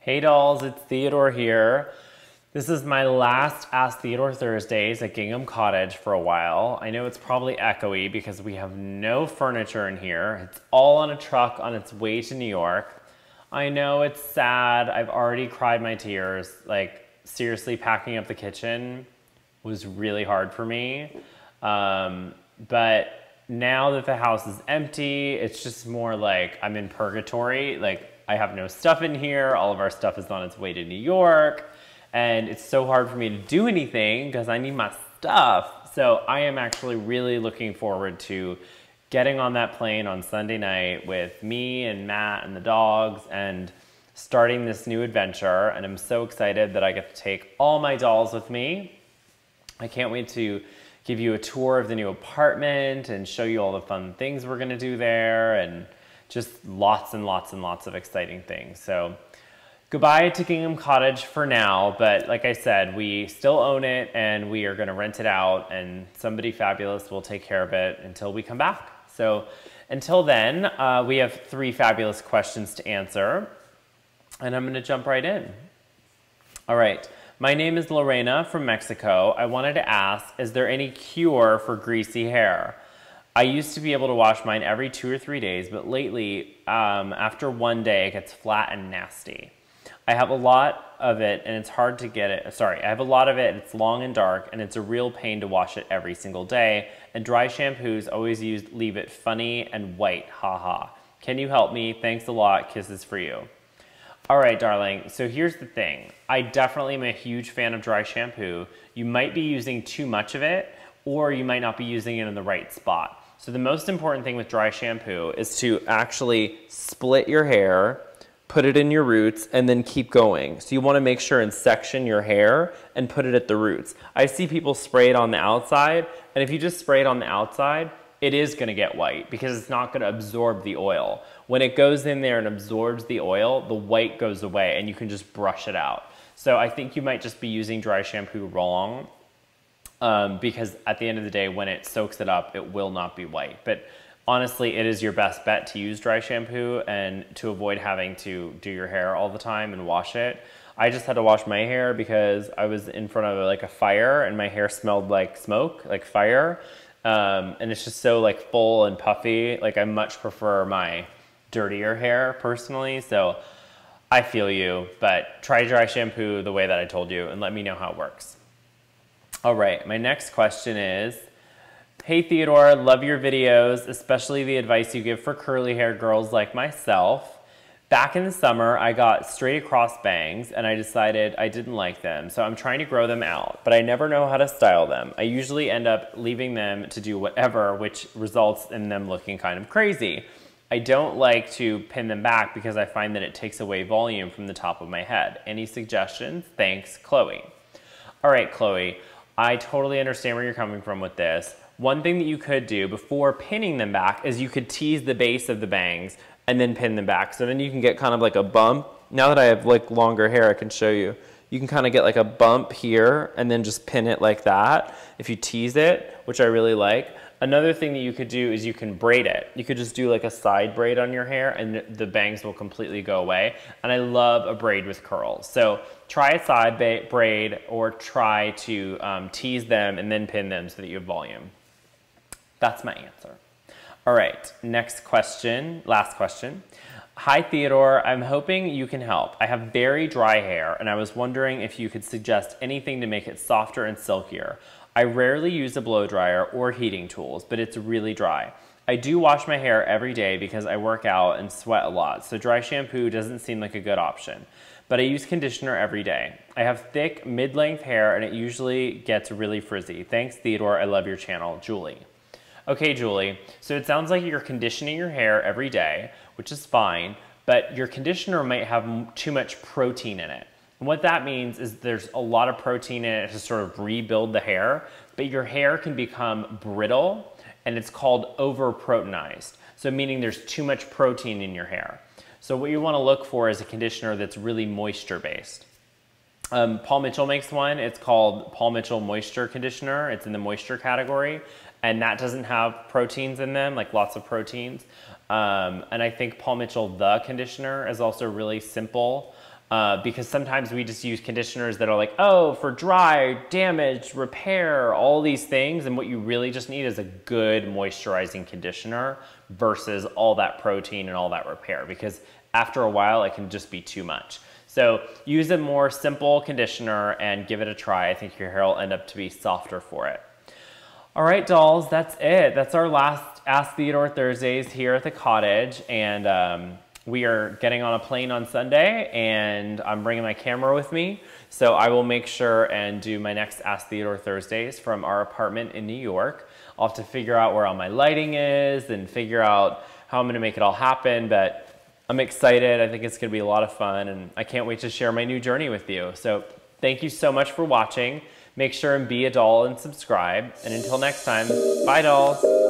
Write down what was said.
Hey dolls, it's Theodore here. This is my last Ask Theodore Thursdays at Gingham Cottage for a while. I know it's probably echoey because we have no furniture in here. It's all on a truck on its way to New York. I know it's sad. I've already cried my tears. Like, seriously, packing up the kitchen was really hard for me. But now that the house is empty, it's just more like I'm in purgatory. Like, I have no stuff in here. All of our stuff is on its way to New York. And it's so hard for me to do anything because I need my stuff. So I am actually really looking forward to getting on that plane on Sunday night with me and Matt and the dogs and starting this new adventure. And I'm so excited that I get to take all my dolls with me. I can't wait to give you a tour of the new apartment and show you all the fun things we're gonna do there, and just lots and lots and lots of exciting things. So goodbye to Gingham Cottage for now, but like I said, we still own it and we are gonna rent it out, and somebody fabulous will take care of it until we come back. So until then, we have 3 fabulous questions to answer, and I'm gonna jump right in. All right. My name is Lorena from Mexico. I wanted to ask, is there any cure for greasy hair? I used to be able to wash mine every 2 or 3 days, but lately, after one day, it gets flat and nasty. I have a lot of it, and it's hard to get it. Sorry, I have a lot of it, and it's long and dark, and it's a real pain to wash it every single day. And dry shampoos always leave it funny and white. Ha ha. Can you help me? Thanks a lot. Kisses for you. All right, darling, so here's the thing. I definitely am a huge fan of dry shampoo. You might be using too much of it, or you might not be using it in the right spot. So the most important thing with dry shampoo is to actually split your hair, put it in your roots, and then keep going. So you wanna make sure and section your hair and put it at the roots. I see people spray it on the outside, and if you just spray it on the outside, it is gonna get white because it's not gonna absorb the oil. When it goes in there and absorbs the oil, the white goes away and you can just brush it out. So I think you might just be using dry shampoo wrong, because at the end of the day, when it soaks it up, it will not be white. But honestly, it is your best bet to use dry shampoo and to avoid having to do your hair all the time and wash it. I just had to wash my hair because I was in front of like a fire and my hair smelled like smoke, like fire. And it's just so like full and puffy. Like, I much prefer my dirtier hair personally. So I feel you, but try dry shampoo the way that I told you and let me know how it works. All right, my next question is, hey Theodore, love your videos, especially the advice you give for curly hair girls like myself. Back in the summer, I got straight across bangs and I decided I didn't like them, so I'm trying to grow them out, but I never know how to style them. I usually end up leaving them to do whatever, which results in them looking kind of crazy. I don't like to pin them back because I find that it takes away volume from the top of my head. Any suggestions? Thanks, Chloe. All right, Chloe, I totally understand where you're coming from with this. One thing that you could do before pinning them back is you could tease the base of the bangs and then pin them back. So then you can get kind of like a bump. Now that I have like longer hair, I can show you. You can kind of get like a bump here and then just pin it like that if you tease it, which I really like. Another thing that you could do is you can braid it. You could just do like a side braid on your hair and the bangs will completely go away. And I love a braid with curls. So try a side braid or try to tease them and then pin them so that you have volume. That's my answer. All right, next question, last question. Hi Theodore, I'm hoping you can help. I have very dry hair and I was wondering if you could suggest anything to make it softer and silkier. I rarely use a blow dryer or heating tools, but it's really dry. I do wash my hair every day because I work out and sweat a lot, so dry shampoo doesn't seem like a good option. But I use conditioner every day. I have thick, mid-length hair and it usually gets really frizzy. Thanks Theodore, I love your channel. Julie. Okay, Julie, so it sounds like you're conditioning your hair every day, which is fine, but your conditioner might have too much protein in it. And what that means is there's a lot of protein in it to sort of rebuild the hair, but your hair can become brittle and it's called over-proteinized. So meaning there's too much protein in your hair. So what you wanna look for is a conditioner that's really moisture-based. Paul Mitchell makes one. It's called Paul Mitchell Moisture Conditioner. It's in the moisture category, and that doesn't have proteins in them, like lots of proteins. And I think Paul Mitchell The Conditioner is also really simple. because sometimes we just use conditioners that are like, oh, for dry, damage, repair, all these things. And what you really just need is a good moisturizing conditioner versus all that protein and all that repair, because after a while it can just be too much. So use a more simple conditioner and give it a try. I think your hair will end up to be softer for it. All right, dolls, that's it. That's our last Ask Theodore Thursdays here at the cottage. And we are getting on a plane on Sunday, and I'm bringing my camera with me. So I will make sure and do my next Ask Theodore Thursdays from our apartment in New York. I'll have to figure out where all my lighting is and figure out how I'm gonna make it all happen, but I'm excited. I think it's gonna be a lot of fun, and I can't wait to share my new journey with you. So thank you so much for watching. Make sure and be a doll and subscribe. And until next time, bye dolls.